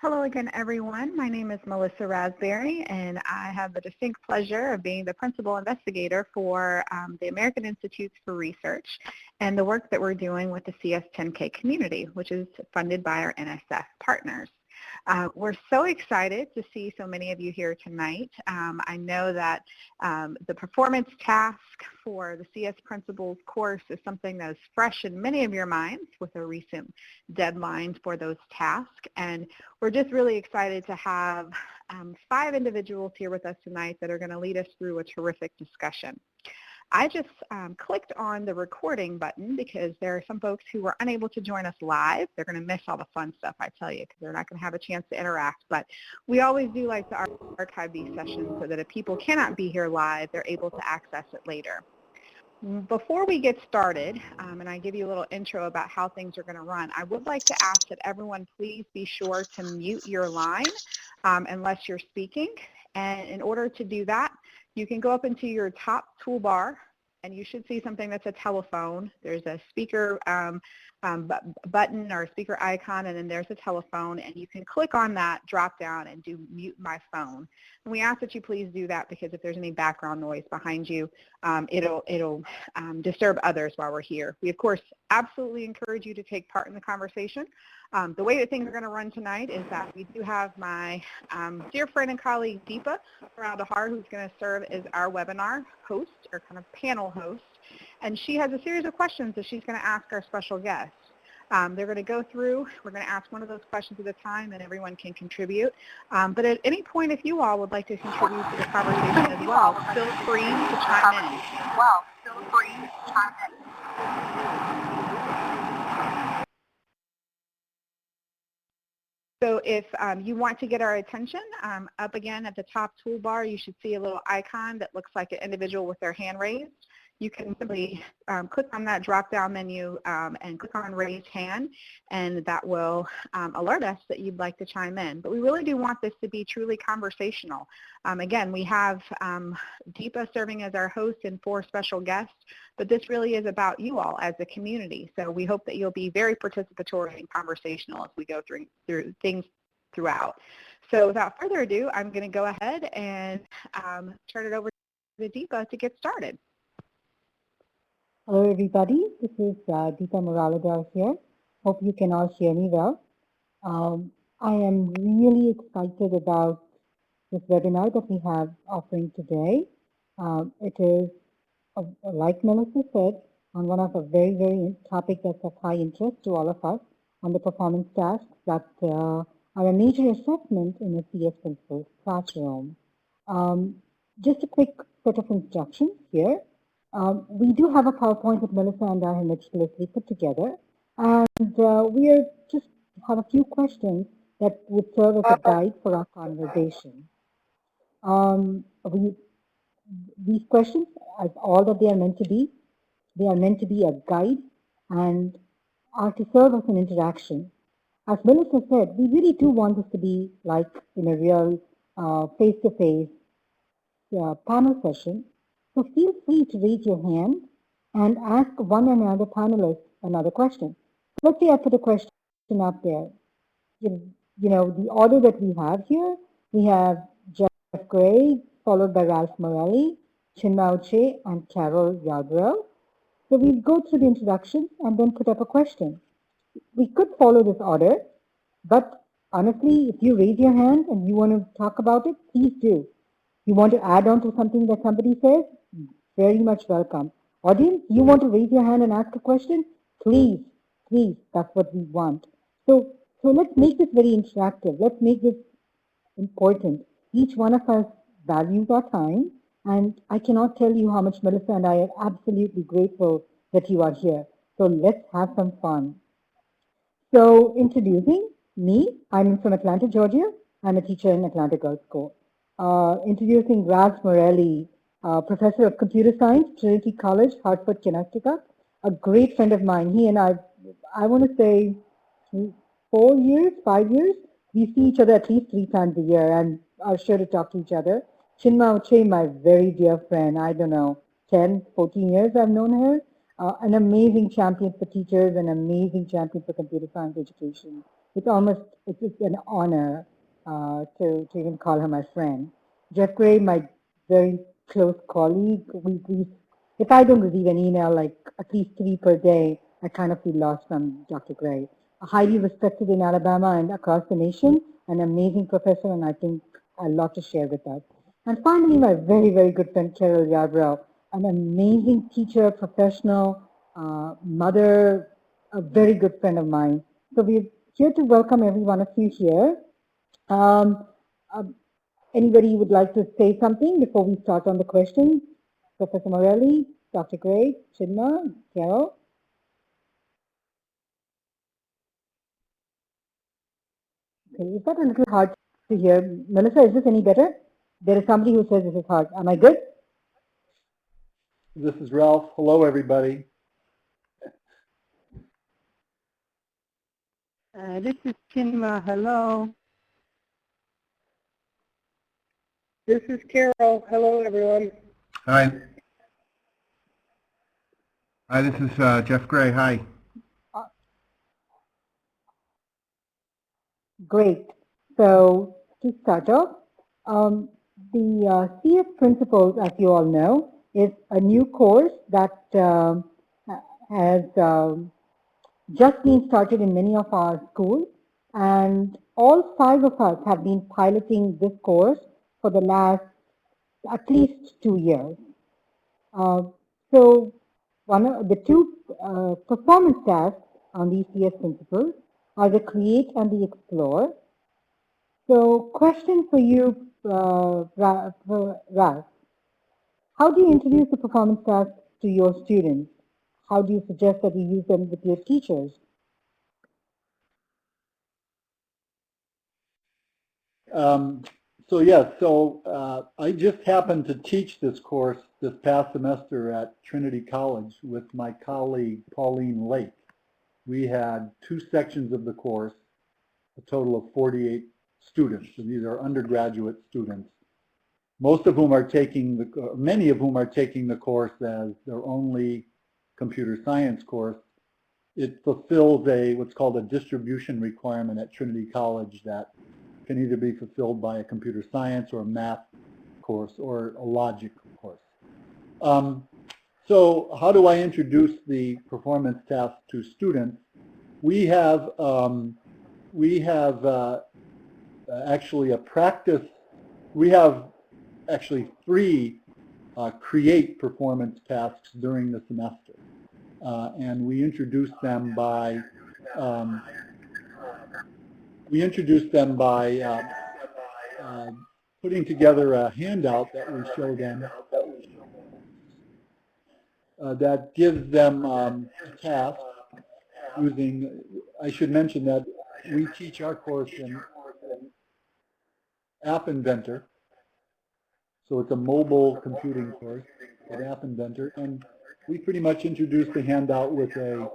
Hello again, everyone. My name is Melissa Raspberry, and I have the distinct pleasure of being the principal investigator for the American Institutes for Research and the work that we're doing with the CS10K Community, which is funded by our NSF partners. We're so excited to see so many of you here tonight. I know that the performance task for the CS Principles course is something that is fresh in many of your minds with a recent deadline for those tasks. And we're just really excited to have 5 individuals here with us tonight that are going to lead us through a terrific discussion. I just clicked on the recording button because there are some folks who were unable to join us live. They're going to miss all the fun stuff, I tell you, because they're not going to have a chance to interact. But we always do like to archive these sessions so that if people cannot be here live, they're able to access it later. Before we get started, and I give you a little intro about how things are going to run, I would like to ask that everyone please be sure to mute your line unless you're speaking. And in order to do that, you can go up into your top toolbar, and you should see something that's a telephone. There's a speaker button or a speaker icon, and then there's a telephone, and you can click on that drop down and do mute my phone. And we ask that you please do that because if there's any background noise behind you, it'll disturb others while we're here. We, of course, absolutely encourage you to take part in the conversation. The way that things are going to run tonight is that we do have my dear friend and colleague Deepa Faraldahar, who's going to serve as our webinar host or kind of panel host. And she has a series of questions that she's going to ask our special guests. They're going to go through, we're going to ask one of those questions at a time and everyone can contribute. But at any point, if you all would like to contribute to the conversation as well, feel free to chime in. So if you want to get our attention, up again at the top toolbar, you should see a little icon that looks like an individual with their hand raised. You can simply click on that drop-down menu and click on Raise Hand, and that will alert us that you'd like to chime in. But we really do want this to be truly conversational. Again, we have Deepa serving as our host and 4 special guests, but this really is about you all as a community. So we hope that you'll be very participatory and conversational as we go through things throughout. So without further ado, I'm going to go ahead and turn it over to Deepa to get started. Hello everybody, this is Deepa Muraladar here. Hope you can all hear me well. I am really excited about this webinar that we have offering today. It is, like Melissa said, on one of a very topic that's of high interest to all of us on the performance tasks that are a major assessment in a CS Principles classroom. Just a quick set of instructions here. We do have a PowerPoint that Melissa and I have meticulously put together, and we are just have a few questions that would serve as a guide for our conversation. These questions, as all that they are meant to be a guide and are to serve as an interaction. As Melissa said, we really do want this to be like in a real face-to-face panel session. So feel free to raise your hand and ask one another panelist another question. Let's say I put a question up there. You know, the order that we have here, we have Jeff Gray, followed by Ralph Morelli, Chinmao Che, and Carol Yarbrough. So we'll go through the introductions and then put up a question. We could follow this order, but honestly, if you raise your hand and you want to talk about it, please do. You want to add on to something that somebody says? Very much welcome. Audience, you want to raise your hand and ask a question? Please, that's what we want. So let's make this very interactive. Let's make this important. Each one of us values our time, and I cannot tell you how much Melissa and I are absolutely grateful that you are here. So let's have some fun. So introducing me, I'm from Atlanta, Georgia. I'm a teacher in Atlanta Girls School. Introducing Ralph Morelli, professor of computer science, Trinity College, Hartford, Connecticut, a great friend of mine. He and I want to say 4 years, 5 years, we see each other at least 3 times a year and are sure to talk to each other. Chinmao Che, my very dear friend, I don't know, 10, 14 years I've known her. An amazing champion for teachers, an amazing champion for computer science education. it's an honor to even call her my friend. Jeff Gray, my very close colleague. If I don't receive an email like at least 3 per day, I kind of feel lost from Dr. Gray. Highly respected in Alabama and across the nation, an amazing professor, and I think a lot to share with us. And finally, my very, very good friend Carol Yarbrough, an amazing teacher, professional, mother, a very good friend of mine. So we're here to welcome every one of you here. Um, um, Anybody would like to say something before we start on the questions? Professor Morelli, Dr. Gray, Chinma, Carol? Okay, is that a little hard to hear? Melissa, is this any better? There is somebody who says this is hard. Am I good? This is Ralph. Hello, everybody. This is Chinma. Hello. This is Carol. Hello, everyone. Hi. Hi, this is Jeff Gray. Hi. Great. So to start off, the CS Principles, as you all know, is a new course that has just been started in many of our schools, and all 5 of us have been piloting this course for the last at least 2 years. So one of the 2 performance tasks on these CS Principles are the create and the explore. So question for you, Ralph. How do you introduce the performance tasks to your students? How do you suggest that you use them with your teachers? I just happened to teach this course this past semester at Trinity College with my colleague Pauline Lake. We had 2 sections of the course, a total of 48 students, and these are undergraduate students, most of whom are taking many of whom are taking the course as their only computer science course. It fulfills what's called a distribution requirement at Trinity College that can either be fulfilled by a computer science or a math course or a logic course. So how do I introduce the performance task to students? We have actually a practice. We have actually 3 create performance tasks during the semester, and we introduce them by putting together a handout that we show them that gives them a task using, I should mention that we teach our course in App Inventor. So it's a mobile computing course with App Inventor, and we pretty much introduce the handout with a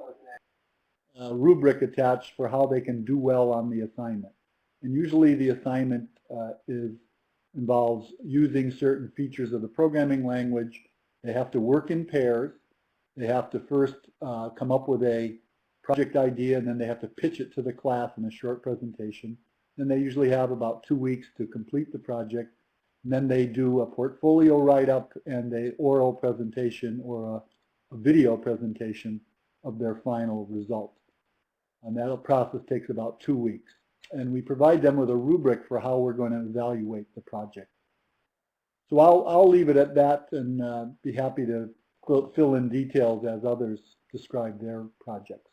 rubric attached for how they can do well on the assignment. And usually the assignment involves using certain features of the programming language. They have to work in pairs. They have to first come up with a project idea, and then they have to pitch it to the class in a short presentation. Then they usually have about 2 weeks to complete the project. And then they do a portfolio write-up and an oral presentation or a video presentation of their final result. And that process takes about 2 weeks. And we provide them with a rubric for how we're going to evaluate the project. So I'll leave it at that and be happy to fill in details as others describe their projects.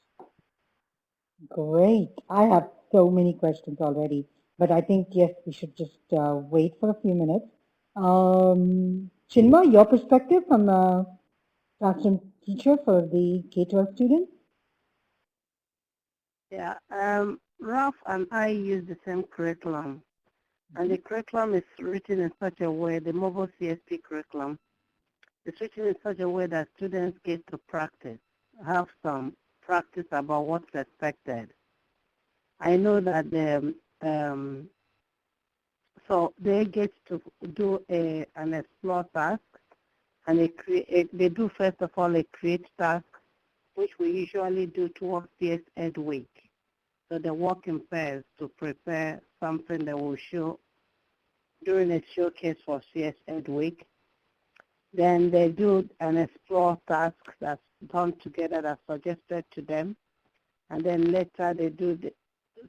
Great. I have so many questions already, but I think, yes, we should just wait for a few minutes. Chinma, your perspective from a classroom teacher for the K-12 students? Yeah, Ralph and I use the same curriculum, and the curriculum is written in such a way, the mobile CSP curriculum, is written in such a way that students get to practice, have some practice about what's expected. I know that so they get to do an explore task, and they do first of all a create task, which we usually do towards CS Ed week. So they work in pairs to prepare something that will show during a showcase for CS Ed Week. Then they do an explore task that's done together that's suggested to them. And then later they do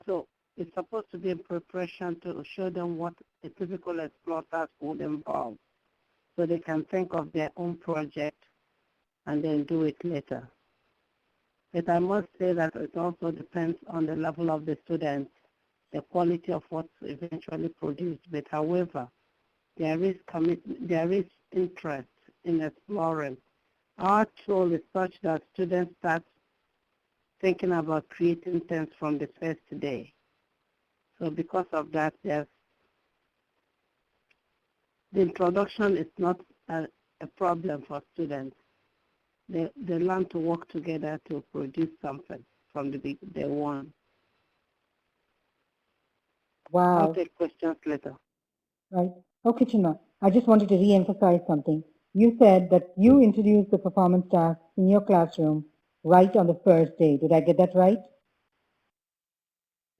so it's supposed to be in preparation to show them what a typical explore task would involve. So they can think of their own project and then do it later. But I must say that it also depends on the level of the students, the quality of what's eventually produced. But however, there is interest in exploring. Our tool is such that students start thinking about creating things from the first day. So because of that, the introduction is not a problem for students. They learn to work together to produce something from the day one. Wow. I'll take questions later. Right. Okay, Chinma, I just wanted to re-emphasize something. You said that you introduced the performance task in your classroom right on the first day. Did I get that right?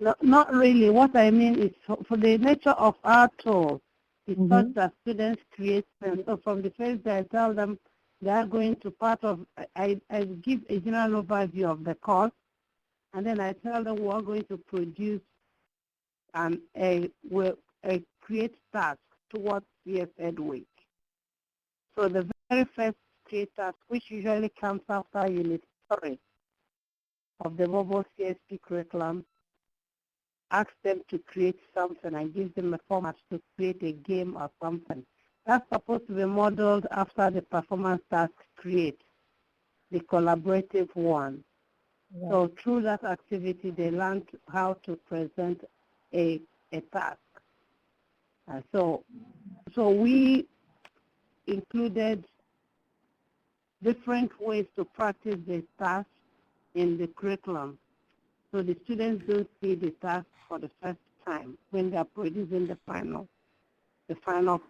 No, not really. What I mean is for the nature of our tool, it's such that students create things. So from the first day, I tell them they are going to I give a general overview of the course, and then I tell them we are going to produce a create task towards CS Ed Week. So the very first create task, which usually comes after Unit 3 of the mobile CSP curriculum, ask them to create something and give them a format to create a game or something. That's supposed to be modeled after the performance task create, the collaborative one. Yeah. So through that activity, they learn how to present a task. So we included different ways to practice the task in the curriculum. So the students don't see the task for the first time when they are producing the final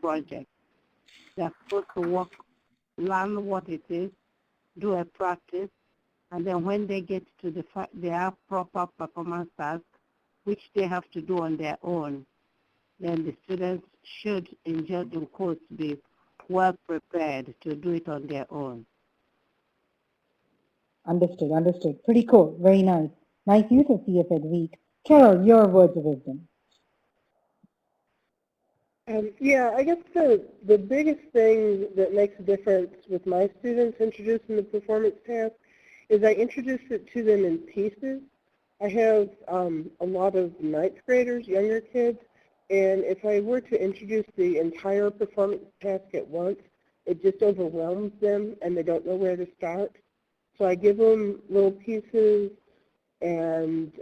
project. They are supposed to learn what it is, do a practice, and then when they get to their proper performance task, which they have to do on their own, then the students should, in quotes, be well prepared to do it on their own. Understood. Pretty cool. Very nice. Nice use of CS Ed Week. Carol, your words of wisdom. Yeah, I guess the biggest thing that makes a difference with my students introducing the performance task is I introduce it to them in pieces. I have a lot of ninth graders, younger kids, and if I were to introduce the entire performance task at once, it just overwhelms them and they don't know where to start. So I give them little pieces, and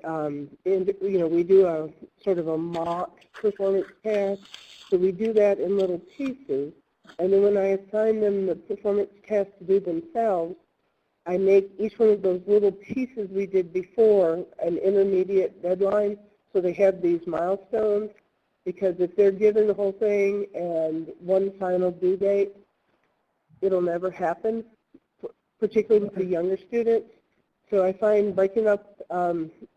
we do a sort of a mock performance task. So we do that in little pieces, and then when I assign them the performance task to do themselves, I make each one of those little pieces we did before an intermediate deadline, so they have these milestones, because if they're given the whole thing and one final due date, it'll never happen, particularly with the younger students. So I find breaking up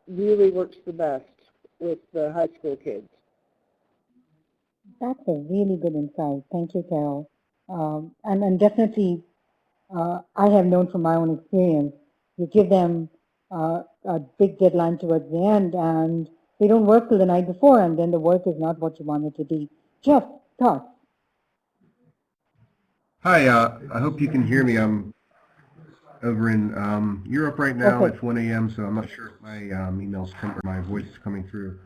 really works the best with the high school kids. That's a really good insight. Thank you, Carol. And definitely, I have known from my own experience, you give them a big deadline towards the end, and they don't work till the night before, and then the work is not what you want it to be. Jeff, thoughts? Hi, I hope you can hear me. I'm over in Europe right now. Okay. It's 1 a.m., so I'm not sure if my or my voice is coming through.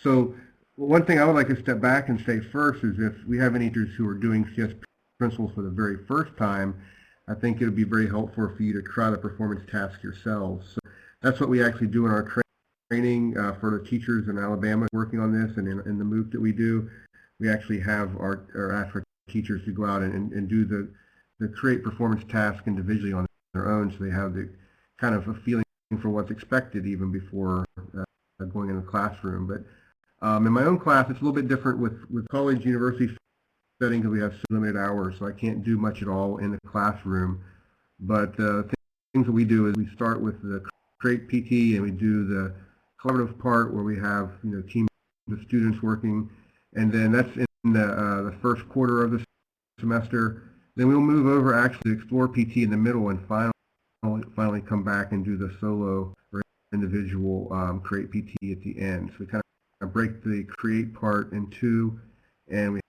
So one thing I would like to step back and say first is if we have any teachers who are doing CSP principles for the very first time, I think it would be very helpful for you to try the performance task yourselves. So that's what we actually do in our training for the teachers in Alabama working on this, and in the MOOC that we do, we actually have ask our teachers to go out and do the create performance task individually on their own, so they have the kind of a feeling for what's expected even before going in the classroom. But in my own class, it's a little bit different with college, university setting, because we have so limited hours, so I can't do much at all in the classroom. But things that we do is we start with the create PT, and we do the collaborative part where we have teams of students working, and then that's in the first quarter of the semester. Then we'll move over actually to explore PT in the middle, and finally come back and do the solo or individual create PT at the end. So we kind of break the create part in two, and we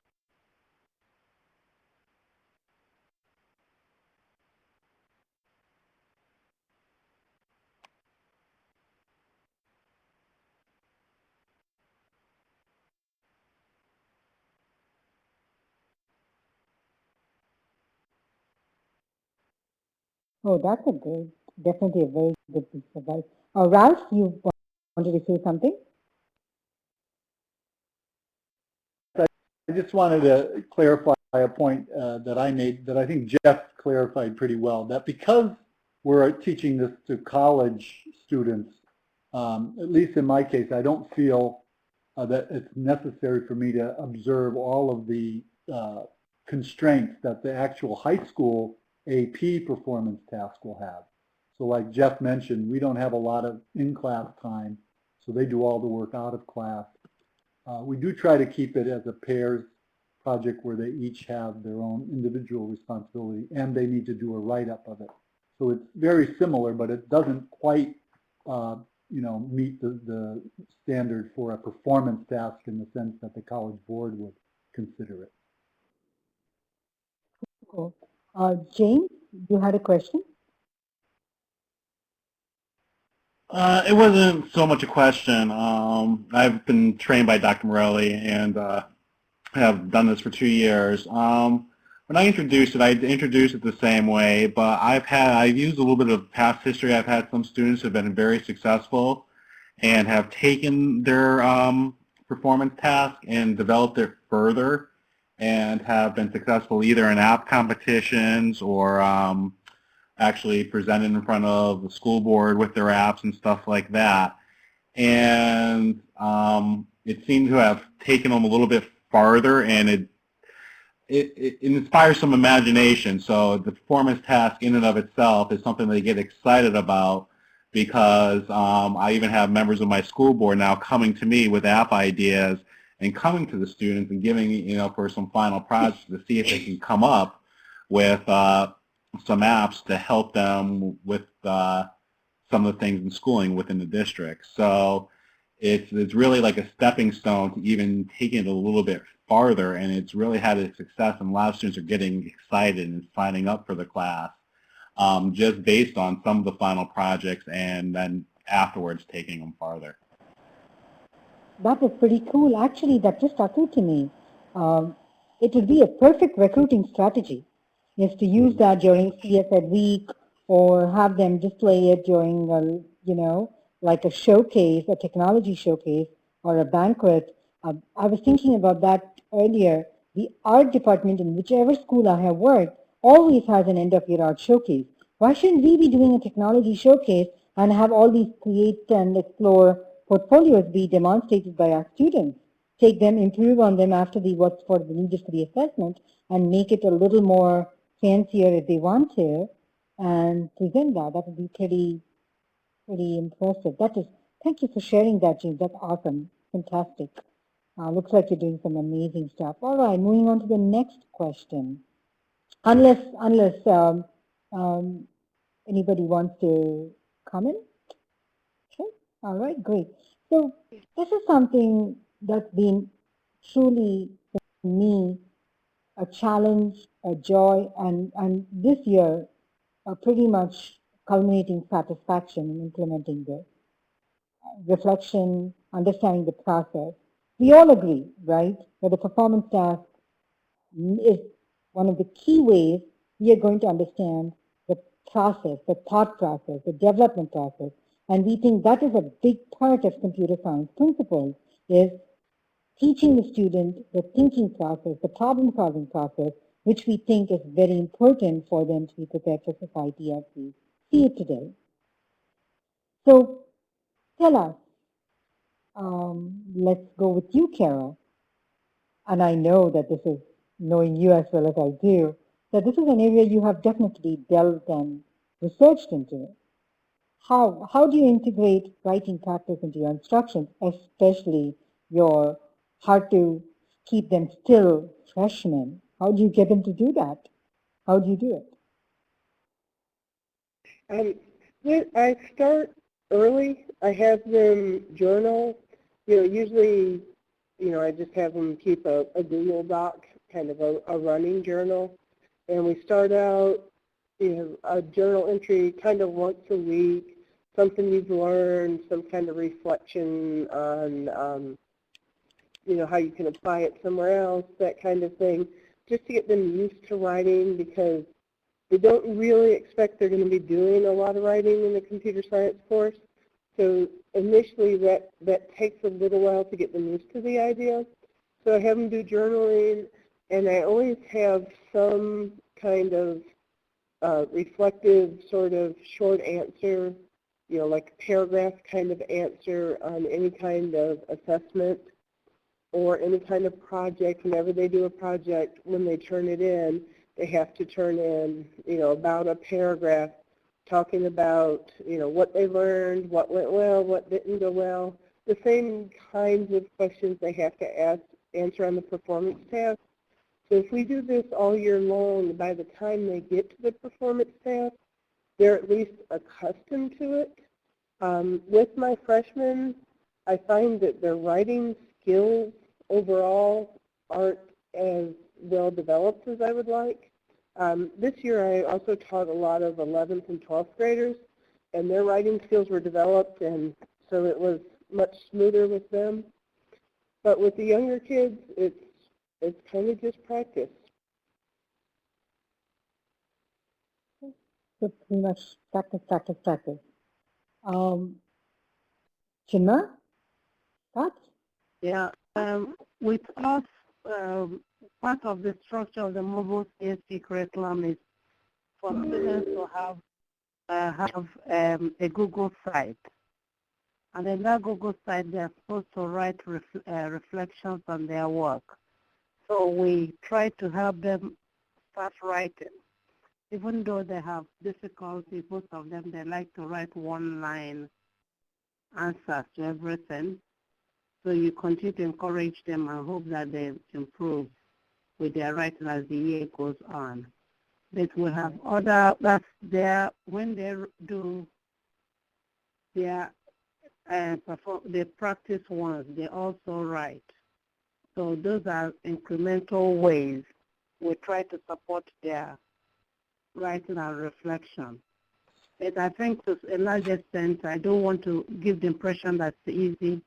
Oh, that's a good, definitely a very good piece of advice. Ralph, you wanted to say something? I just wanted to clarify a point that I made that I think Jeff clarified pretty well, that because we're teaching this to college students, at least in my case, I don't feel that it's necessary for me to observe all of the constraints that the actual high school AP performance task will have. So like Jeff mentioned, we don't have a lot of in-class time, so they do all the work out of class. We do try to keep it as a pairs project where they each have their own individual responsibility and they need to do a write-up of it. So it's very similar, but it doesn't quite meet the standard for a performance task in the sense that the college board would consider it. Cool. James, you had a question? It wasn't so much a question. I've been trained by Dr. Morelli and have done this for 2 years. When I introduced it the same way, but I've used a little bit of past history. I've had some students who have been very successful and have taken their performance task and developed it further and have been successful either in app competitions or actually presented in front of the school board with their apps and stuff like that. And it seemed to have taken them a little bit farther, and it inspires some imagination. So the performance task in and of itself is something they get excited about, because I even have members of my school board now coming to me with app ideas and coming to the students and giving, for some final projects to see if they can come up with some apps to help them with some of the things in schooling within the district. So it's really like a stepping stone to even taking it a little bit farther, and it's really had a success, and a lot of students are getting excited and signing up for the class just based on some of the final projects and then afterwards taking them farther. That is pretty cool. Actually, that just occurred to me. It would be a perfect recruiting strategy is to use that during CSP week or have them display it during, like a showcase, a technology showcase or a banquet. I was thinking about that earlier. The art department in whichever school I have worked always has an end of year art showcase. Why shouldn't we be doing a technology showcase and have all these create and explore portfolios be demonstrated by our students? Take them, improve on them after the what's for the needed for the assessment, and make it a little more fancier if they want to, and present that. That would be pretty impressive. Thank you for sharing that, James. That's awesome. Fantastic. Looks like you're doing some amazing stuff. All right, moving on to the next question. Unless anybody wants to comment? Okay. All right, great. So this is something that's been truly for me a challenge, a joy, and this year pretty much culminating satisfaction in implementing this. Reflection, understanding the process. We all agree, right, that the performance task is one of the key ways we are going to understand the process, the thought process, the development process. And we think that is a big part of computer science principles, is teaching the student the thinking process, the problem-solving process, which we think is very important for them to be prepared for society as we see it today. So tell us, let's go with you, Kara. And I know that this is, knowing you as well as I do, that this is an area you have definitely delved and researched into. how do you integrate writing practice into your instructions, especially your hard to keep them still freshmen? How do you get them to do that? How do you do it? I start early. I have them journal. Usually, I just have them keep a Google Doc, kind of a running journal. And we start out, a journal entry kind of once a week, something you've learned, some kind of reflection on, how you can apply it somewhere else, that kind of thing, just to get them used to writing, because they don't really expect they're going to be doing a lot of writing in the computer science course. So initially that takes a little while to get them used to the idea. So I have them do journaling, and I always have some kind of reflective sort of short answer, like a paragraph kind of answer on any kind of assessment or any kind of project. Whenever they do a project, when they turn it in, they have to turn in, about a paragraph talking about, what they learned, what went well, what didn't go well, the same kinds of questions they have to answer on the performance task. So if we do this all year long, by the time they get to the performance task, they're at least accustomed to it. With my freshmen, I find that their writing skills overall aren't as well developed as I would like. This year I also taught a lot of 11th and 12th graders, and their writing skills were developed, and so it was much smoother with them. But with the younger kids, it's kind of just practice. So pretty much practice, practice, practice. Chinma, thoughts? Yeah, with us, part of the structure of the mobile CSP curriculum is for students to have a Google site. And in that Google site, they're supposed to write reflections on their work. So we try to help them start writing. Even though they have difficulty, most of them, they like to write one-line answers to everything. So you continue to encourage them and hope that they improve with their writing as the year goes on. But we have that's there when they do their the practice ones, they also write. So those are incremental ways we try to support their writing and reflection. But I think to a large extent, I don't want to give the impression that's easy,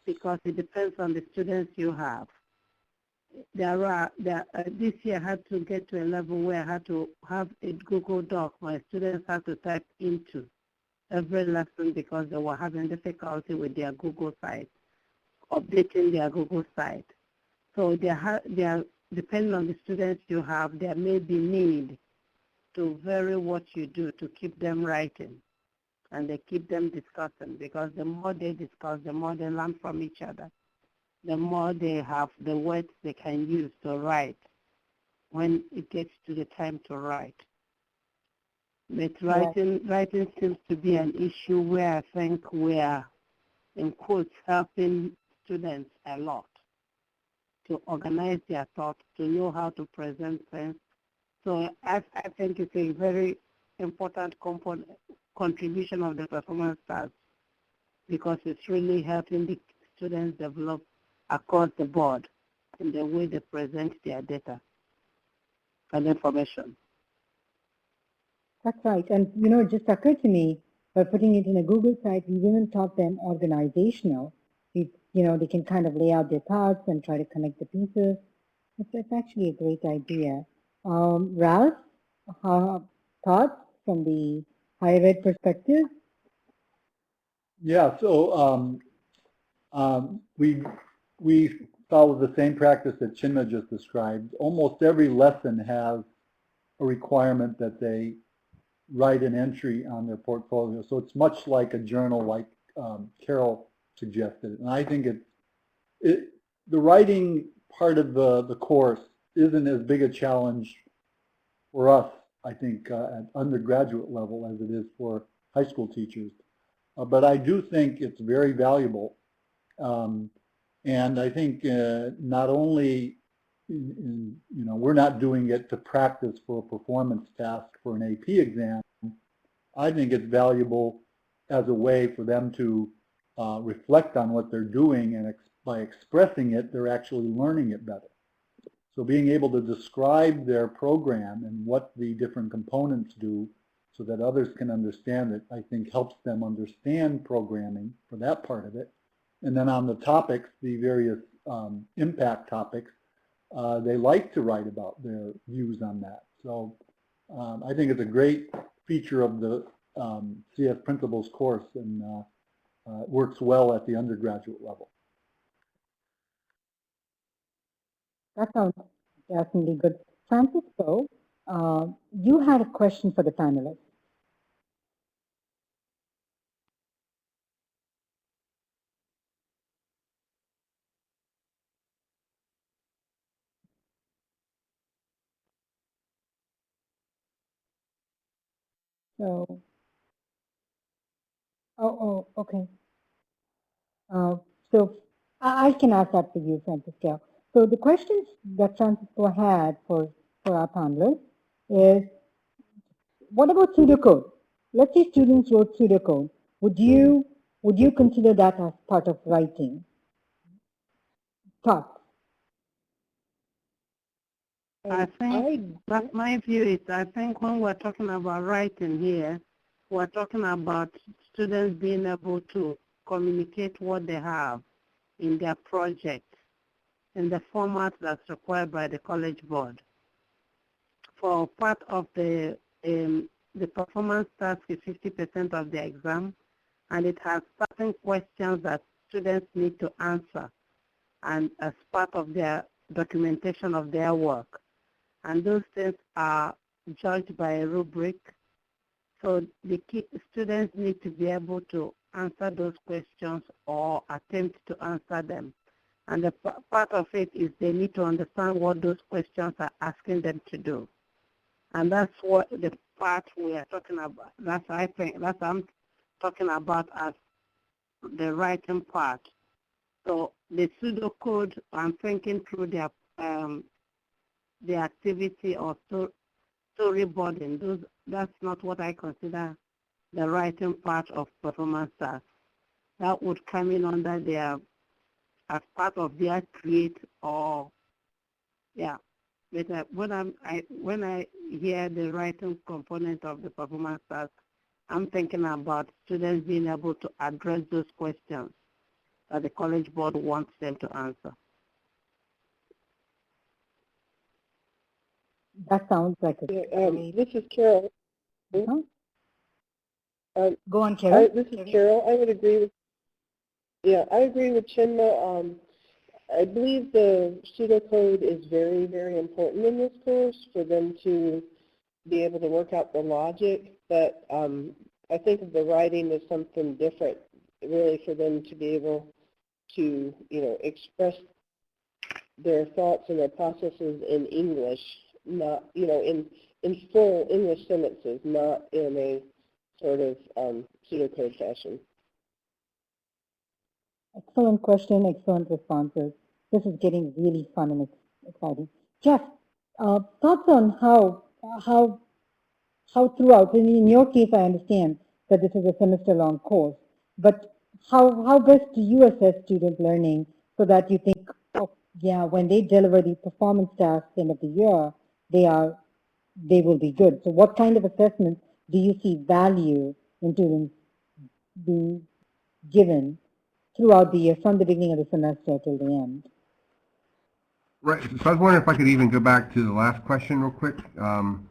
because it depends on the students you have. This year I had to get to a level where I had to have a Google Doc my students had to type into every lesson because they were having difficulty with their Google site, updating their Google site. So they are depending on the students you have, there may be need to vary what you do to keep them writing, and they keep them discussing, because the more they discuss, the more they learn from each other, the more they have the words they can use to write when it gets to the time to write. But writing seems to be an issue where I think we are, in quotes, helping students a lot to organize their thoughts, to know how to present things. So I think it's a very important contribution of the performance task, because it's really helping the students develop across the board in the way they present their data and information. That's right. And, it just occurred to me, by putting it in a Google site, we even taught them organizational. They can kind of lay out their thoughts and try to connect the pieces. It's actually a great idea. Ralph, thoughts from the higher ed perspective? Yeah, so we follow the same practice that Chinma just described. Almost every lesson has a requirement that they write an entry on their portfolio. So it's much like a journal, like Carol suggested. And I think the writing part of the course isn't as big a challenge for us, I think, at undergraduate level as it is for high school teachers. But I do think it's very valuable. And I think not only, we're not doing it to practice for a performance task for an AP exam. I think it's valuable as a way for them to reflect on what they're doing, and by expressing it, they're actually learning it better. So being able to describe their program and what the different components do so that others can understand it, I think helps them understand programming for that part of it. And then on the topics, the various impact topics, they like to write about their views on that. So I think it's a great feature of the CS Principles course, and it works well at the undergraduate level. That sounds definitely good. Francisco, you had a question for the panelists. So, okay. So I can ask that for you, Francisco. So the questions that Francisco had for our panelists is, what about pseudocode? Let's say students wrote pseudocode. Would you consider that as part of writing? Thoughts? I think that's my view. Is I think when we're talking about writing here, we're talking about students being able to communicate what they have in their project in the format that's required by the College Board. For part of the performance task is 50% of the exam, and it has certain questions that students need to answer, and as part of their documentation of their work. And those things are judged by a rubric. So the students need to be able to answer those questions or attempt to answer them. And the part of it is they need to understand what those questions are asking them to do. And that's what the part we are talking about. That's I'm talking about as the writing part. So the pseudocode, I'm thinking through the activity or storyboarding. That's not what I consider the writing part of performance task. That would come in under their, as part of their create or, yeah. But when I hear the writing component of the performance task, I'm thinking about students being able to address those questions that the College Board wants them to answer. That sounds like a this is Carol. Go on, Carol. This is Carol. I would agree with, I agree with Chinma. I believe the pseudocode is very, very important in this course for them to be able to work out the logic, but I think the writing is something different, really, for them to be able to, express their thoughts and their processes in English, not, in full English sentences, not in a sort of pseudocode fashion. Excellent question, excellent responses. This is getting really fun and exciting. Jeff, thoughts on how throughout, in your case I understand that this is a semester-long course, but how best do you assess student learning so that you think, oh yeah, when they deliver the performance tasks at the end of the year, they will be good. So what kind of assessments do you see value in students being given throughout the year, from the beginning of the semester till the end? Right. So I was wondering if I could even go back to the last question real quick. And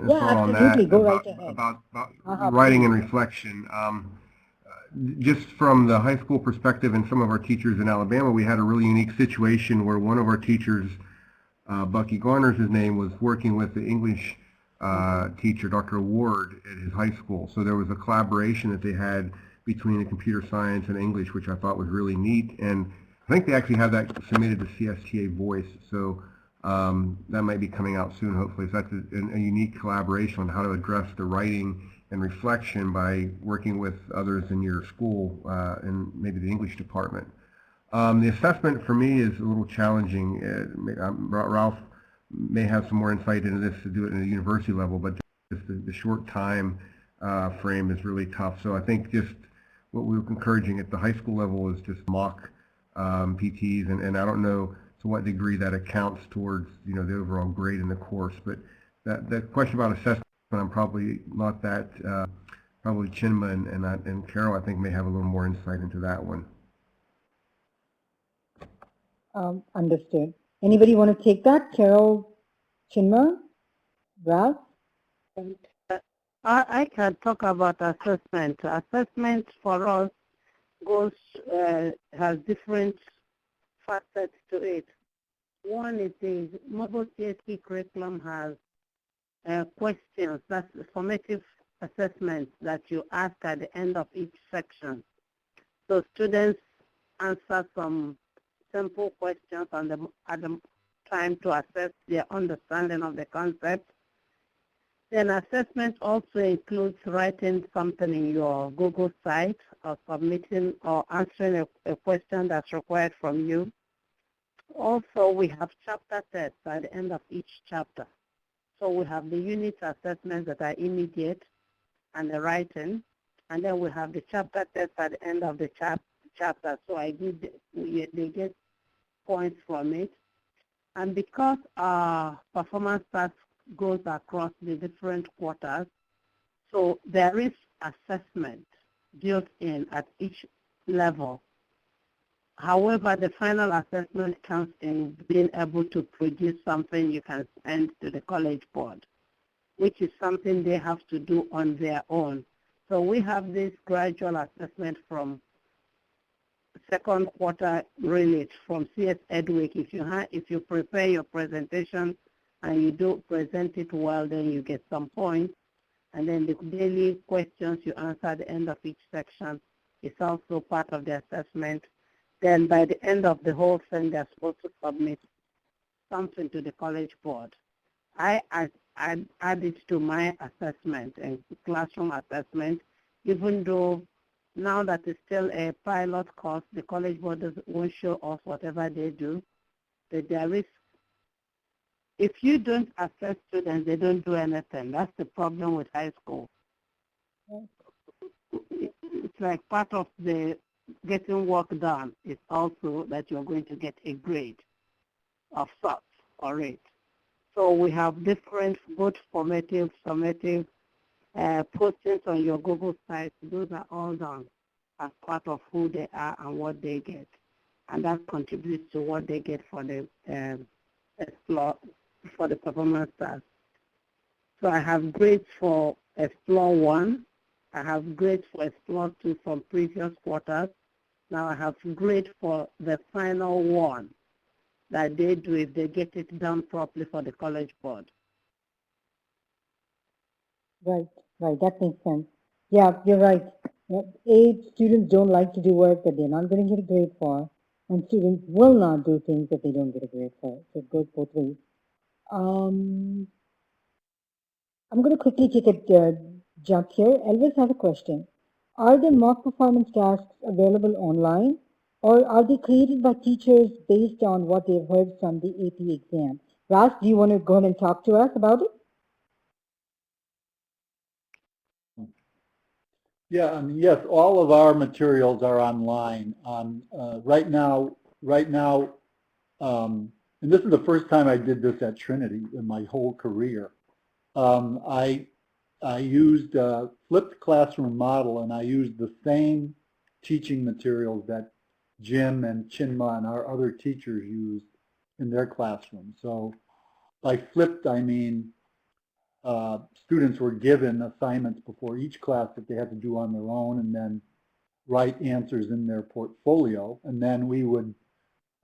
yeah, on absolutely. that, go right ahead. About writing and reflection. Just from the high school perspective and some of our teachers in Alabama, we had a really unique situation where one of our teachers, Bucky Garner's his name, was working with the English teacher, Dr. Ward, at his high school. So there was a collaboration that they had between the computer science and English, which I thought was really neat. And I think they actually have that submitted to CSTA Voice. So that might be coming out soon, hopefully. So that's a unique collaboration on how to address the writing and reflection by working with others in your school and maybe the English department. The assessment for me is a little challenging. Ralph may have some more insight into this to do it at a university level, but just the short time frame is really tough. So I think just what we were encouraging at the high school level is just mock PTs, and I don't know to what degree that accounts towards the overall grade in the course. But that question about assessment, I'm probably not that. Probably Chinma and Carol, I think, may have a little more insight into that one. Understood. Anybody want to take that? Carol, Chinma, Ralph? I can talk about assessment. Assessment for us has different facets to it. One is the mobile CSP curriculum has questions, that's formative assessments that you ask at the end of each section. So students answer some simple questions at the time to assess their understanding of the concept. Then assessment also includes writing something in your Google site or submitting or answering a question that's required from you. Also, we have chapter tests at the end of each chapter. So we have the unit assessments that are immediate and the writing, and then we have the chapter tests at the end of the chapter. So they get points from it. And because our performance task goes across the different quarters, so there is assessment built in at each level. However, the final assessment counts in being able to produce something you can send to the college board, which is something they have to do on their own. So we have this gradual assessment from second quarter really from CS Edweek. If you prepare your presentation and you do present it well, then you get some points. And then the daily questions you answer at the end of each section is also part of the assessment. Then by the end of the whole thing, they're supposed to submit something to the college board. I add it to my assessment and classroom assessment, even though now that it's still a pilot course, the college board won't show us whatever they do. But there is, if you don't assess students, they don't do anything. That's the problem with high school. It's like part of the getting work done is also that you're going to get a grade of sorts or it. So we have different, both formative, summative, postings on your Google site. Those are all done as part of who they are and what they get. And that contributes to what they get for the Explore, for the performance task. So I have grades for Explore 1. I have grades for Explore 2 from previous quarters. Now I have grade for the final one that they do if they get it done properly for the college board. Right, that makes sense. Yeah, you're right. Students don't like to do work that they're not going to get a grade for, and students will not do things that they don't get a grade for. So it goes both ways. I'm going to quickly take a jump here. Elvis has a question. Are the mock performance tasks available online, or are they created by teachers based on what they've heard from the AP exam? Ras, do you want to go ahead and talk to us about it? Yeah, I mean, yes, all of our materials are online. Right now, and this is the first time I did this at Trinity in my whole career. I used a flipped classroom model, and I used the same teaching materials that Jim and Chinma and our other teachers used in their classroom. So by flipped, I mean students were given assignments before each class that they had to do on their own, and then write answers in their portfolio. And then we would,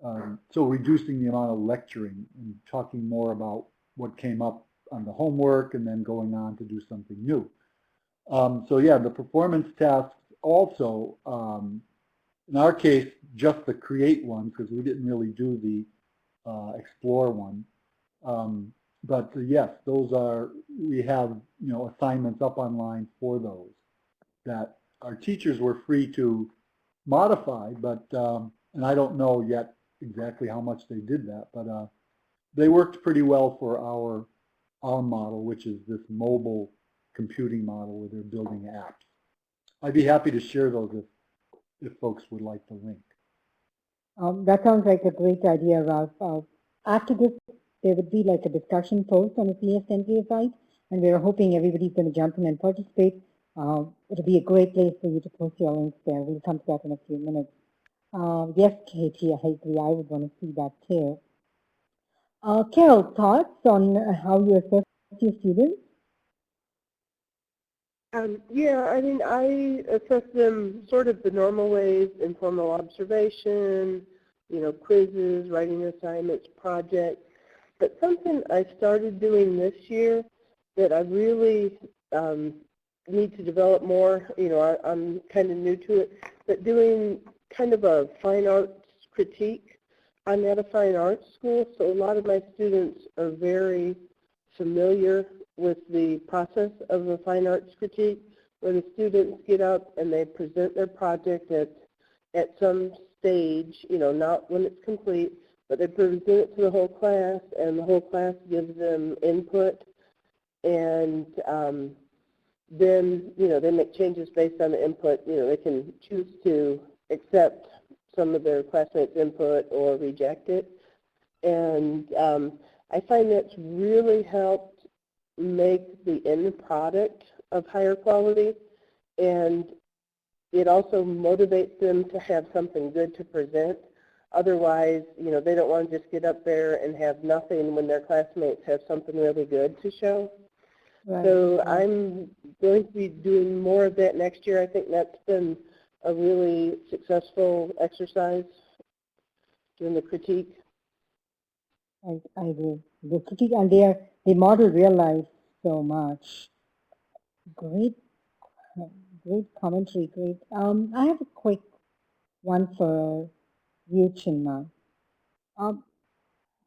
so reducing the amount of lecturing and talking more about what came up on the homework and then going on to do something new. So yeah, the performance tasks also, in our case, just the create one, because we didn't really do the explore one. but yes, those are, we have, assignments up online for those that our teachers were free to modify, but, and I don't know yet exactly how much they did that, but they worked pretty well for our model, which is this mobile computing model where they're building apps. I'd be happy to share those if folks would like the link. That sounds like a great idea, Ralph. After this, there would be like a discussion post on the CS10K site, and we're hoping everybody's going to jump in and participate. It'll be a great place for you to post your links there. We'll come to that in a few minutes. Yes, Katie, I agree. I would want to see that too. Carol, thoughts on how you assess your students? Yeah, I mean, I assess them sort of the normal ways: informal observation, quizzes, writing assignments, projects. But something I started doing this year that I really need to develop more, I'm kind of new to it, but doing kind of a fine arts critique. I'm at a fine arts school, so a lot of my students are very familiar with the process of a fine arts critique, where the students get up and they present their project at some stage, not when it's complete, but they present it to the whole class, and the whole class gives them input, and then, they make changes based on the input. They can choose to accept some of their classmates' input or reject it. And I find that's really helped make the end product of higher quality, and it also motivates them to have something good to present. Otherwise, they don't want to just get up there and have nothing when their classmates have something really good to show. Right. So I'm going to be doing more of that next year. I think that's been a really successful exercise, doing the critique. I agree. The critique, and they model real life so much. Great, great commentary. Great. I have a quick one for you, Chinma.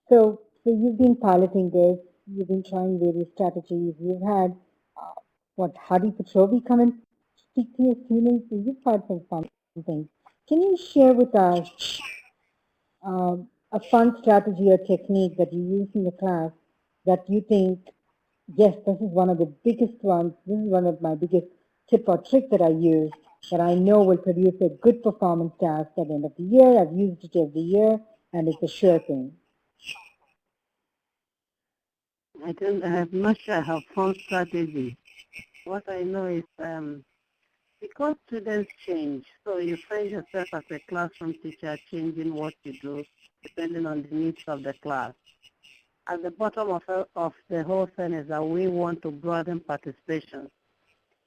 So you've been piloting this. You've been trying various strategies. You've had Hadi Petrovi come and speak to your students. So you've had some fun things. Can you share with us a fun strategy or technique that you use in the class that you think, yes, this is one of the biggest ones, this is one of my biggest tip or trick that I use that I know will produce a good performance task at the end of the year. I've used it every year, and it's a sure thing. I'm not sure I have found strategy. What I know is because students change, so you find yourself as a classroom teacher changing what you do depending on the needs of the class. At the bottom of the whole thing is that we want to broaden participation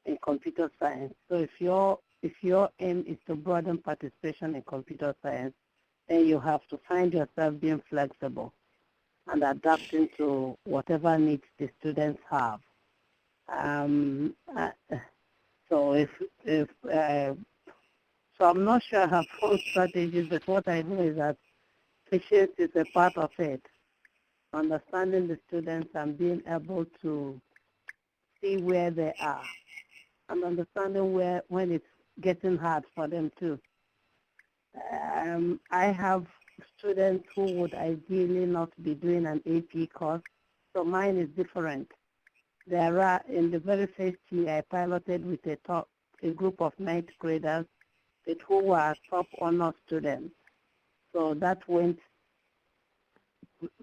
in computer science. So if your aim is to broaden participation in computer science, then you have to find yourself being flexible and adapting to whatever needs the students have. So so I'm not sure I have full strategies, but what I know is that patience is a part of it. Understanding the students and being able to see where they are, and understanding when it's getting hard for them too. I have students who would ideally not be doing an AP course, so mine is different. There are, in the very first year, I piloted with a group of ninth graders who were top honor students. So that went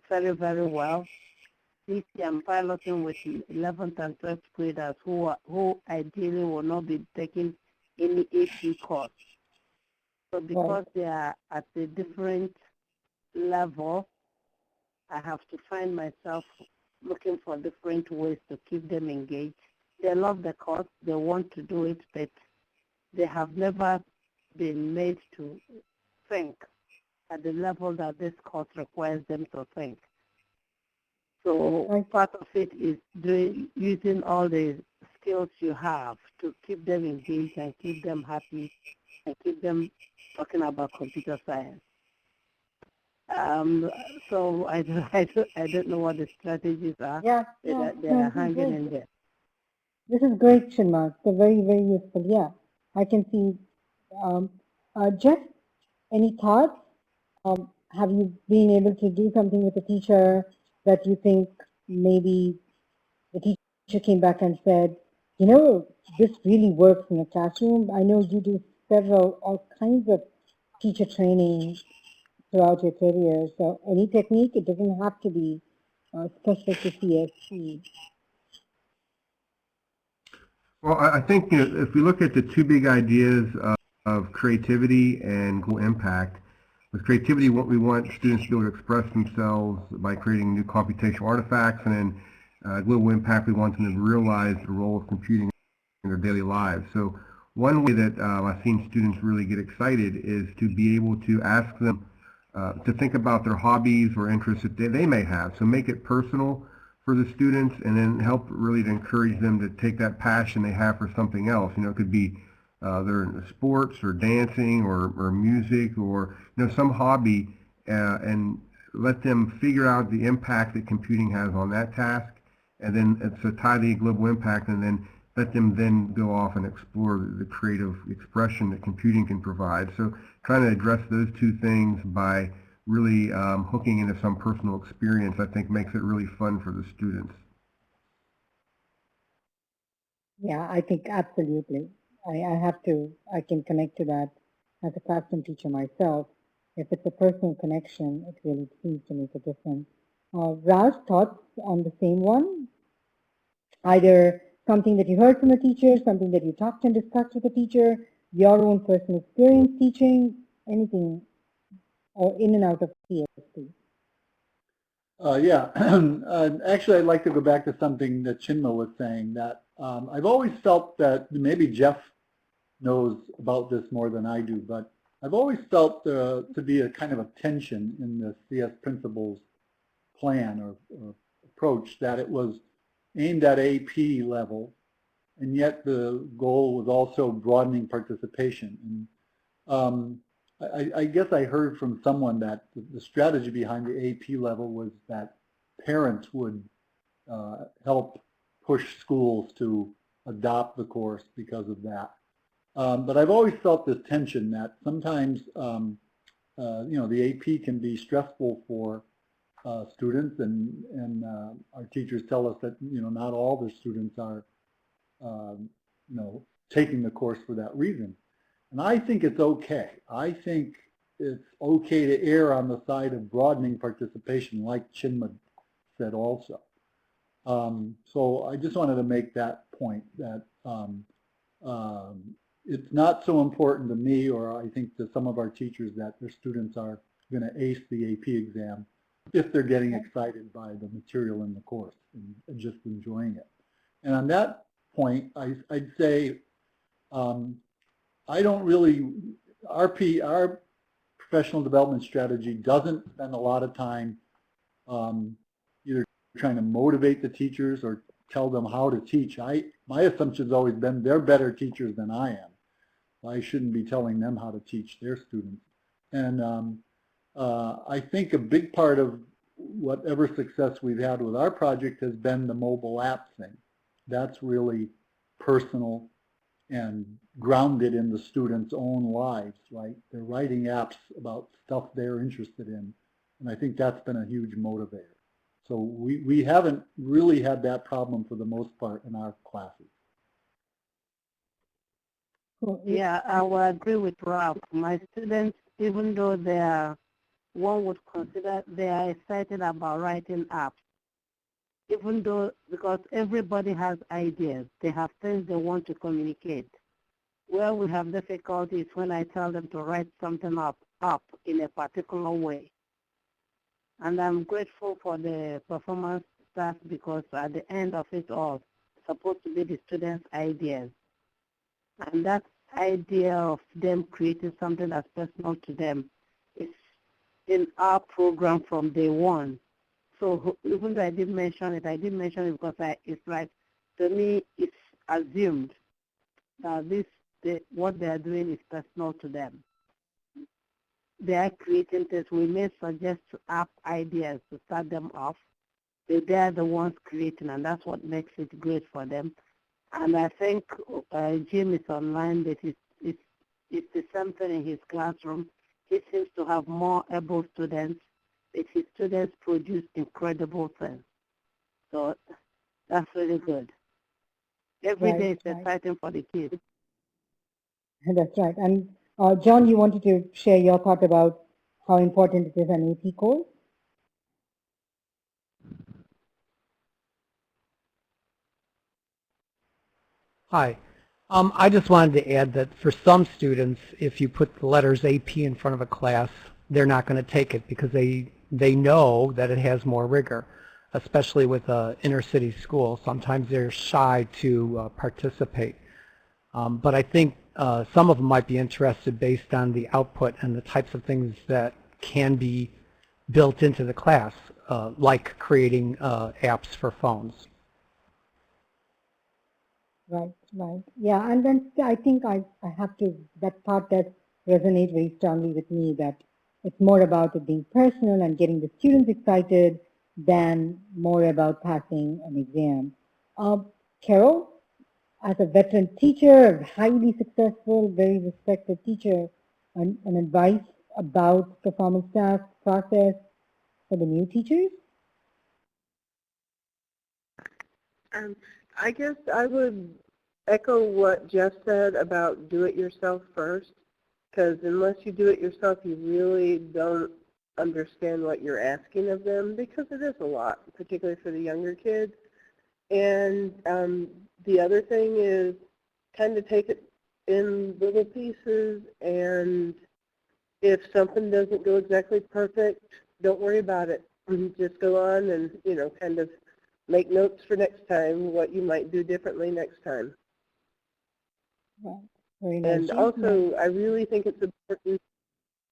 very, very well. This year I'm piloting with 11th and 12th graders who ideally will not be taking any AP course. So because they are at a different level, I have to find myself looking for different ways to keep them engaged. They love the course, they want to do it, but they have never been made to think at the level that this course requires them to think. So part of it is using all the skills you have to keep them engaged and keep them happy and keep them talking about computer science. Um, so I don't know what the strategies are Yeah, yeah, that they no, are this is hanging great. in there. This is great, Chinmark. So very, very useful. Yeah, I can see. Um, Jeff, any thoughts? Have you been able to do something with a teacher that you think maybe the teacher came back and said, you know, this really works in the classroom? I know you do all kinds of teacher training throughout your career. So any technique, it doesn't have to be specific to CSP. Well, I think if we look at the two big ideas of creativity and global impact, with creativity, what we want students to be able to express themselves by creating new computational artifacts, and then global impact, we want them to realize the role of computing in their daily lives. So one way that I've seen students really get excited is to be able to ask them to think about their hobbies or interests that they may have. So make it personal for the students, and then help really to encourage them to take that passion they have for something else. You know, it could be they're in sports or dancing or music or some hobby, and let them figure out the impact that computing has on that task, and then so tie the global impact, and then let them then go off and explore the creative expression that computing can provide. So trying to address those two things by really hooking into some personal experience, I think makes it really fun for the students. Yeah, I think absolutely. I can connect to that as a classroom teacher myself. If it's a personal connection, it really seems to make a difference. Ralph, thoughts on the same one? Either something that you heard from a teacher, something that you talked and discussed with a teacher, your own personal experience teaching, anything, or in and out of CSP. Yeah, actually, I'd like to go back to something that Chinma was saying, that I've always felt that maybe Jeff knows about this more than I do, but I've always felt to be a kind of a tension in the CS principles plan or approach, that it was aimed at AP level, and yet the goal was also broadening participation. And I guess I heard from someone that the strategy behind the AP level was that parents would help push schools to adopt the course because of that. But I've always felt this tension that sometimes, the AP can be stressful for students, and our teachers tell us that, not all the students are, taking the course for that reason. And I think it's okay. I think it's okay to err on the side of broadening participation, like Chinma said also. So I just wanted to make that point, that it's not so important to me, or I think to some of our teachers, that their students are going to ace the AP exam if they're getting excited by the material in the course and just enjoying it. And on that point, I'd say I don't really, our professional development strategy doesn't spend a lot of time either trying to motivate the teachers or tell them how to teach. My assumption's always been they're better teachers than I am. I shouldn't be telling them how to teach their students. And I think a big part of whatever success we've had with our project has been the mobile app thing. That's really personal and grounded in the students' own lives, right? They're writing apps about stuff they're interested in, and I think that's been a huge motivator. So we haven't really had that problem for the most part in our classes. Yeah, I will agree with Ralph. My students, even though one would consider they are excited about writing apps, even though, because everybody has ideas, they have things they want to communicate. Where we have difficulties when I tell them to write something up in a particular way. And I'm grateful for the performance staff, because at the end of it all, it's supposed to be the students' ideas. And that idea of them creating something that's personal to them is in our program from day one. So even though I did mention it because it's like, to me, it's assumed that what they are doing is personal to them. they are creating things, we may suggest app ideas to start them off. They're the ones creating, and that's what makes it great for them. And I think Jim is online, but it's the same thing in his classroom. He seems to have more able students, but his students produce incredible things. So that's really good. Every day is exciting for the kids. That's right. And John, you wanted to share your thought about how important it is an AP course? Hi. I just wanted to add that for some students, if you put the letters AP in front of a class, they're not going to take it because they know that it has more rigor, especially with an inner city school. Sometimes they're shy to participate. But I think some of them might be interested based on the output and the types of things that can be built into the class, like creating apps for phones. Right, right. Yeah, and then I think I have to, that part that resonates very strongly with me, that it's more about it being personal and getting the students excited than more about passing an exam. Carol, as a veteran teacher, highly successful, very respected teacher, an advice about performance task process for the new teachers? I guess I would echo what Jeff said about do it yourself first, because unless you do it yourself, you really don't understand what you're asking of them, because it is a lot, particularly for the younger kids. And the other thing is kind of take it in little pieces, and if something doesn't go exactly perfect, don't worry about it. Just go on and, you know, kind of make notes for next time, what you might do differently next time. Right. Very nice. And also, I really think it's important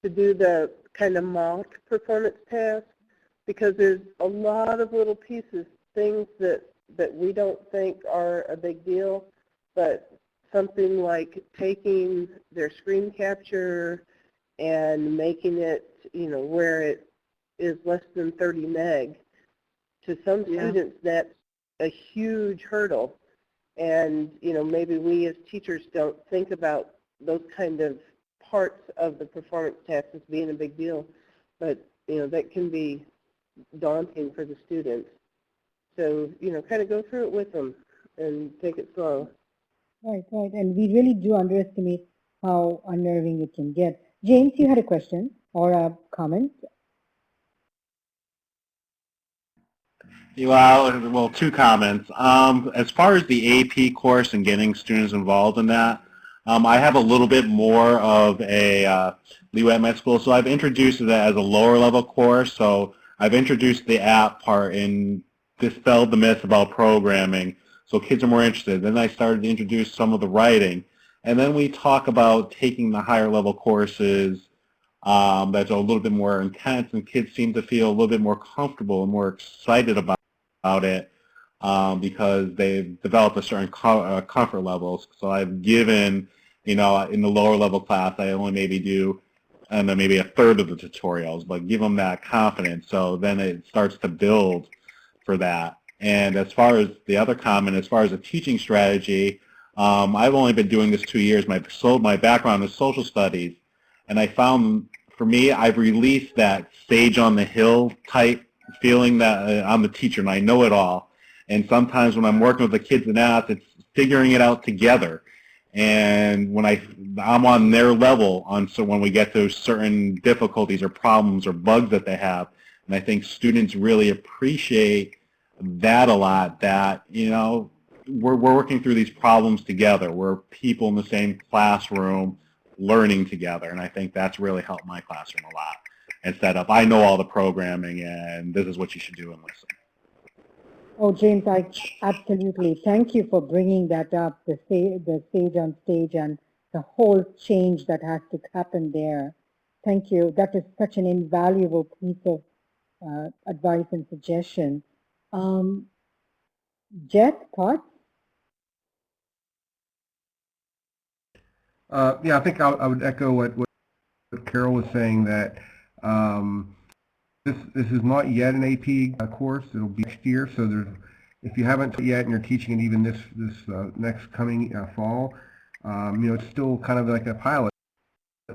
to do the kind of mock performance task, because there's a lot of little pieces, things that we don't think are a big deal, but something like taking their screen capture and making it, you know, where it is less than 30 meg. To some students, that's a huge hurdle. And, you know, maybe we as teachers don't think about those kind of parts of the performance task as being a big deal. But, you know, that can be daunting for the students. So, you know, kind of go through it with them and take it slow. Right, right. And we really do underestimate how unnerving it can get. James, you had a question or a comment? Well, two comments. As far as the AP course and getting students involved in that, I have a little bit more of a leeway at my school, so I've introduced it as a lower level course. So I've introduced the app part and dispelled the myth about programming, so kids are more interested. Then I started to introduce some of the writing, and then we talk about taking the higher level courses that's a little bit more intense, and kids seem to feel a little bit more comfortable and more excited about it because they've developed a certain comfort levels. So I've given, you know, in the lower level class, I only maybe do maybe a third of the tutorials, but give them that confidence. So then it starts to build for that. And as far as the other comment, as far as a teaching strategy, I've only been doing this 2 years. My background is social studies, and I found, for me, I've released that sage on the hill type feeling that I'm the teacher and I know it all. And sometimes when I'm working with the kids in math, it's figuring it out together. And when I'm on their level, so when we get to certain difficulties or problems or bugs that they have, and I think students really appreciate that a lot, that, you know, we're working through these problems together. We're people in the same classroom learning together, and I think that's really helped my classroom a lot. Instead of, I know all the programming and this is what you should do and listen. Oh, James, I absolutely thank you for bringing that up, the stage on stage and the whole change that has to happen there. Thank you. That is such an invaluable piece of advice and suggestion. Jeff, thoughts? Yeah, I think I would echo what Carol was saying that this is not yet an AP course. It'll be next year. So there's, if you haven't taught yet and you're teaching it even this next coming fall, it's still kind of like a pilot.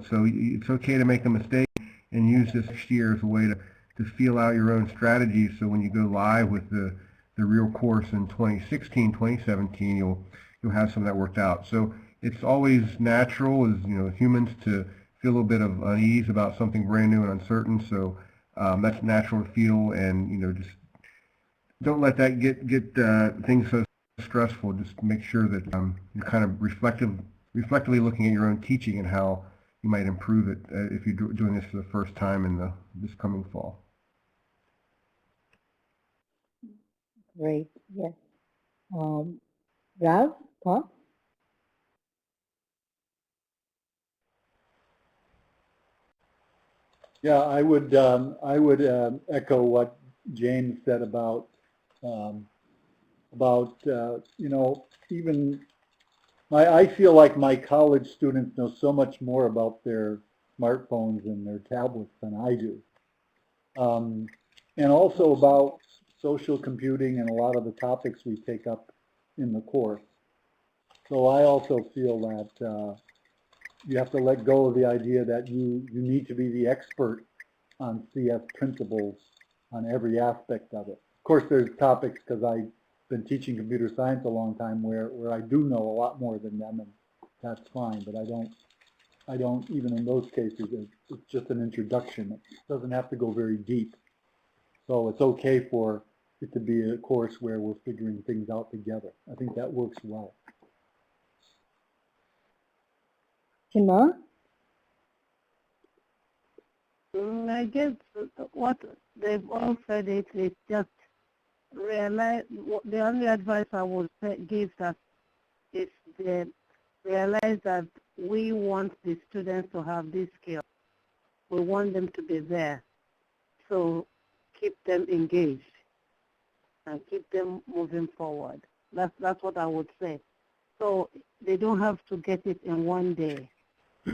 So it's okay to make a mistake and use this next year as a way to feel out your own strategies. So when you go live with the real course in 2016, 2017, you'll have some of that worked out. So it's always natural as humans to feel a little bit of unease about something brand new and uncertain. So that's natural to feel, and just don't let that get things so stressful. Just make sure that you're kind of reflectively looking at your own teaching and how you might improve it if you're doing this for the first time in this coming fall. Great. Yes. Ralph, thoughts? Yeah, I would echo what James said about even I feel like my college students know so much more about their smartphones and their tablets than I do, and also about social computing and a lot of the topics we take up in the course. So I also feel that you have to let go of the idea that you need to be the expert on CS principles on every aspect of it. Of course, there's topics, because I've been teaching computer science a long time, where I do know a lot more than them, and that's fine. But I don't even in those cases, it's just an introduction. It doesn't have to go very deep. So it's okay for it to be a course where we're figuring things out together. I think that works well. Chinmay? I guess what they've all said is just realize, the only advice I would give us is that realize that we want the students to have this skill. We want them to be there. So keep them engaged and keep them moving forward. That's what I would say. So they don't have to get it in one day.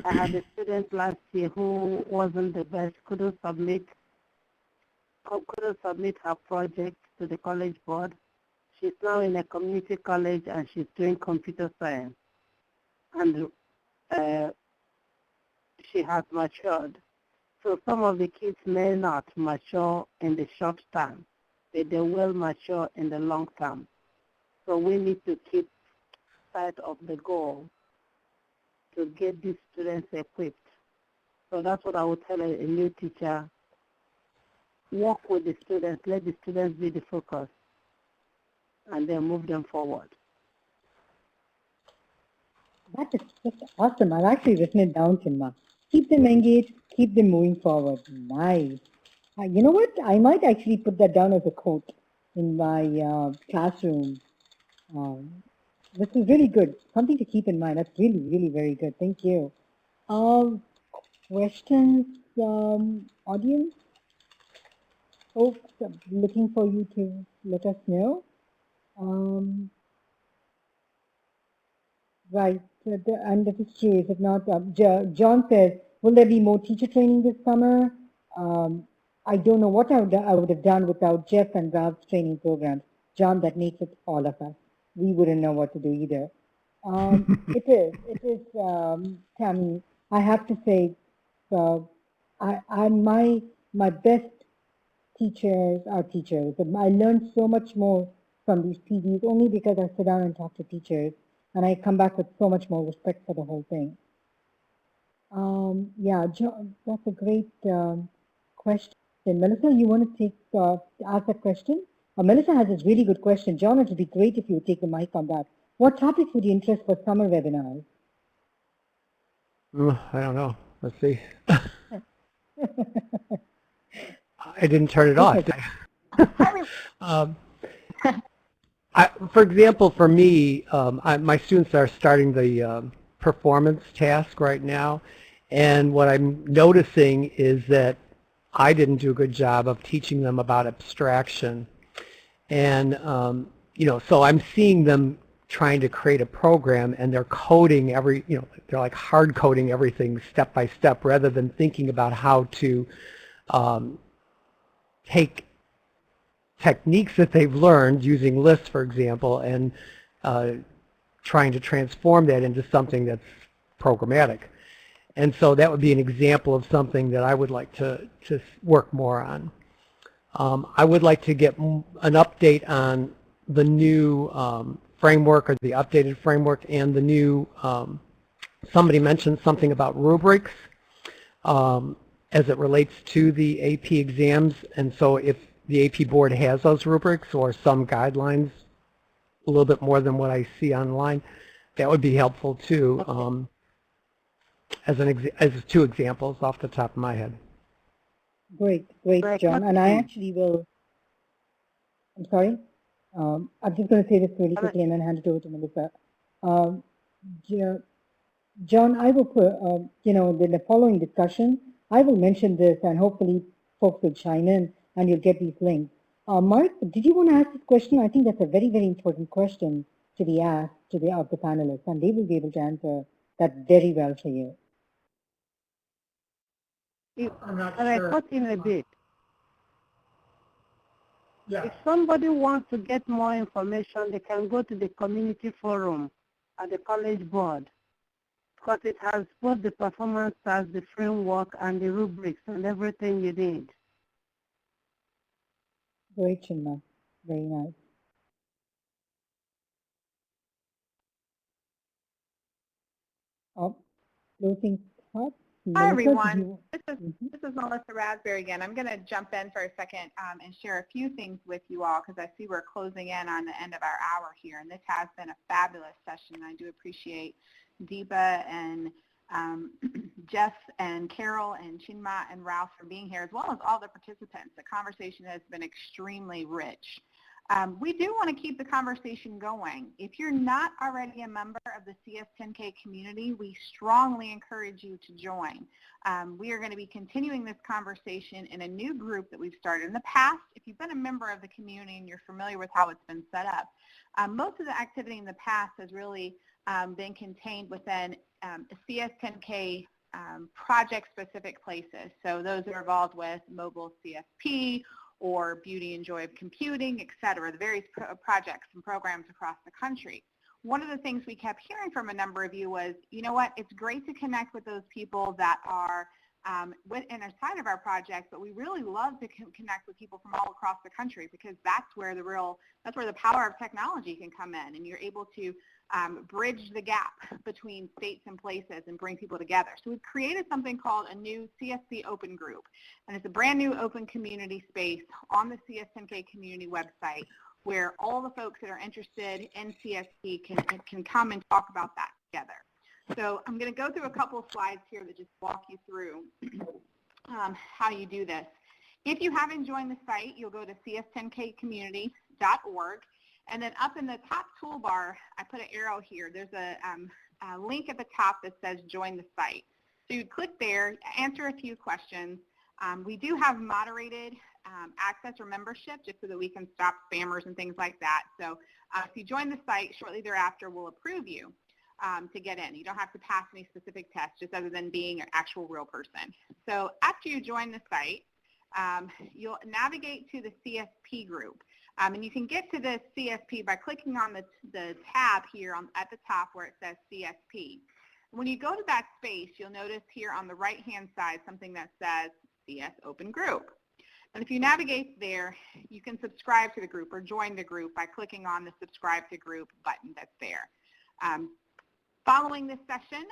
I had a student last year who wasn't the best, couldn't submit her project to the college board. She's now in a community college and she's doing computer science. And she has matured. So some of the kids may not mature in the short term, but they will mature in the long term. So we need to keep sight of the goal to get these students equipped. So that's what I would tell a new teacher. Work with the students, let the students be the focus, and then move them forward. That is just awesome. I've actually written it down, Chinmay. Keep them engaged, keep them moving forward. Nice. You know what? I might actually put that down as a quote in my classroom. This is really good. Something to keep in mind. That's really, really very good. Thank you. Questions, audience? Folks, I'm looking for you to let us know. Right, and this is true, is it not? John says, will there be more teacher training this summer? I don't know what I would have done without Jeff and Ralph's training programs. John, that makes it all of us. We wouldn't know what to do either. It is, Tammy, I have to say, my best teachers are teachers. I learned so much more from these PDs only because I sit down and talk to teachers, and I come back with so much more respect for the whole thing. Yeah, John, that's a great question. Melissa, you want to ask that question? Melissa has this really good question. John, it would be great if you would take the mic on that. What topics would you interest for summer webinars? I don't know. Let's see. I didn't turn it off. For example, for me, my students are starting the performance task right now, and what I'm noticing is that I didn't do a good job of teaching them about abstraction, and so I'm seeing them trying to create a program and they're coding they're like hard coding everything step by step rather than thinking about how to take techniques that they've learned using lists, for example, and trying to transform that into something that's programmatic. And so that would be an example of something that I would like to work more on. I would like to get an update on the new framework or the updated framework and the new, somebody mentioned something about rubrics as it relates to the AP exams. And so if the AP board has those rubrics or some guidelines, a little bit more than what I see online, that would be helpful too, as two examples off the top of my head. Great, John. And I actually will, I'm sorry, I'm just going to say this really quickly and then hand it over to Melissa. John, I will put, in the following discussion, I will mention this and hopefully folks will chime in and you'll get these links. Mark, did you want to ask this question? I think that's a very, very important question to be asked of the panelists, and they will be able to answer that very well for you. I'm not sure. I cut in a bit. Yeah. If somebody wants to get more information, they can go to the community forum at the college board, because it has both the performance as the framework and the rubrics and everything you need. Great, Chinma. Very nice. Closing thoughts? Hi, everyone. This is Melissa Raspberry again. I'm going to jump in for a second and share a few things with you all, because I see we're closing in on the end of our hour here, and this has been a fabulous session. I do appreciate Deepa and Jeff and Carol and Chinma and Ralph for being here, as well as all the participants. The conversation has been extremely rich. We do want to keep the conversation going. If you're not already a member of the CS10K community, we strongly encourage you to join. We are going to be continuing this conversation in a new group that we've started. In the past, if you've been a member of the community and you're familiar with how it's been set up, most of the activity in the past has really been contained within CS10K project-specific places. So those are involved with mobile CSP, or beauty and joy of computing, et cetera, the various projects and programs across the country. One of the things we kept hearing from a number of you was, you know what, it's great to connect with those people that are inside of our project, but we really love to connect with people from all across the country, because that's where the power of technology can come in, and you're able to bridge the gap between states and places and bring people together. So we've created something called a new CSP Open Group, and it's a brand new open community space on the CS10K community website, where all the folks that are interested in CSP can come and talk about that together. So I'm going to go through a couple of slides here that just walk you through how you do this. If you haven't joined the site, you'll go to cs10kcommunity.org, and then up in the top toolbar, I put an arrow here. There's a link at the top that says join the site. So you click there, answer a few questions. We do have moderated access or membership, just so that we can stop spammers and things like that. So if you join the site, shortly thereafter, we'll approve you to get in. You don't have to pass any specific tests, just other than being an actual real person. So after you join the site, you'll navigate to the CSP group. And you can get to the CSP by clicking on the tab here at the top where it says CSP. When you go to that space, you'll notice here on the right-hand side something that says CS Open Group. And if you navigate there, you can subscribe to the group or join the group by clicking on the Subscribe to Group button that's there. Following this session,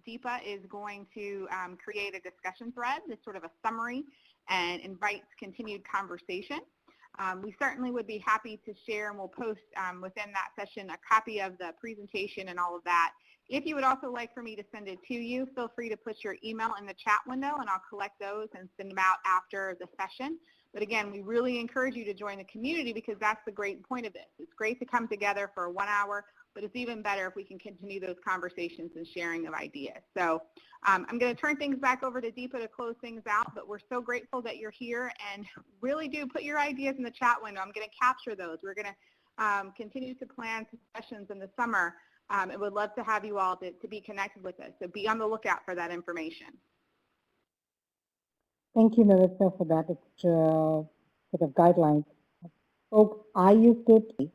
Deepa is going to create a discussion thread that's sort of a summary and invites continued conversation. We certainly would be happy to share, and we'll post within that session a copy of the presentation and all of that. If you would also like for me to send it to you, feel free to put your email in the chat window, and I'll collect those and send them out after the session. But again, we really encourage you to join the community, because that's the great point of this. It's great to come together for 1 hour, but it's even better if we can continue those conversations and sharing of ideas. So I'm going to turn things back over to Deepa to close things out, but we're so grateful that you're here, and really do put your ideas in the chat window. I'm going to capture those. We're going to continue to plan sessions in the summer, and would love to have you all to be connected with us. So be on the lookout for that information. Thank you, Melissa, for that extra sort of guidelines. Folks, I used it.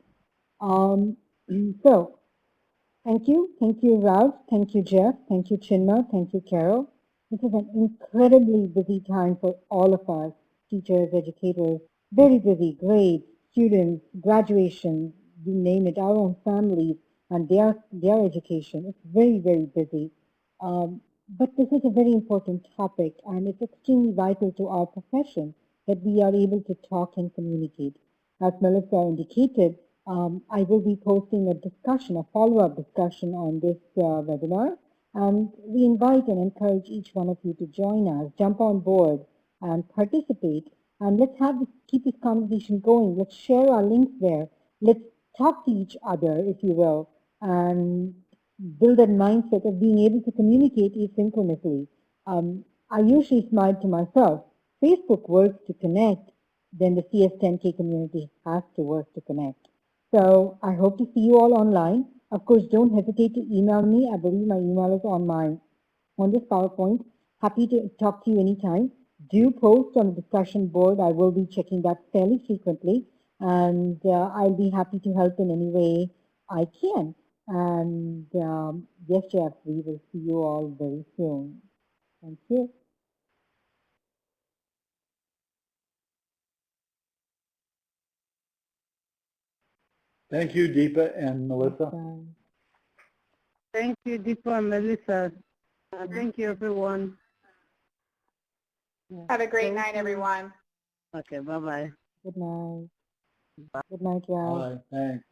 So, thank you, Ralph, thank you, Jeff, thank you, Chinma, thank you, Carol. This is an incredibly busy time for all of us, teachers, educators, very busy, grades, students, graduation, you name it, our own families, and their education. It's very, very busy. But this is a very important topic, and it's extremely vital to our profession that we are able to talk and communicate. As Melissa indicated, I will be posting a discussion, a follow-up discussion on this webinar, and we invite and encourage each one of you to join us, jump on board and participate, and let's keep this conversation going. Let's share our links there. Let's talk to each other, if you will, and build that mindset of being able to communicate asynchronously. I usually smile to myself. Facebook works to connect, then the CS10K community has to work to connect. So I hope to see you all online. Of course, don't hesitate to email me. I believe my email is on this PowerPoint. Happy to talk to you anytime. Do post on the discussion board. I will be checking that fairly frequently, and I'll be happy to help in any way I can. And yes, Jeff, we will see you all very soon. Thank you. Thank you, Deepa and Melissa. Bye. Thank you, Deepa and Melissa. Thank you, everyone. Have a great Thank night, you. everyone. Okay, bye-bye. Good night. Good night, Ralph. Bye. Thanks.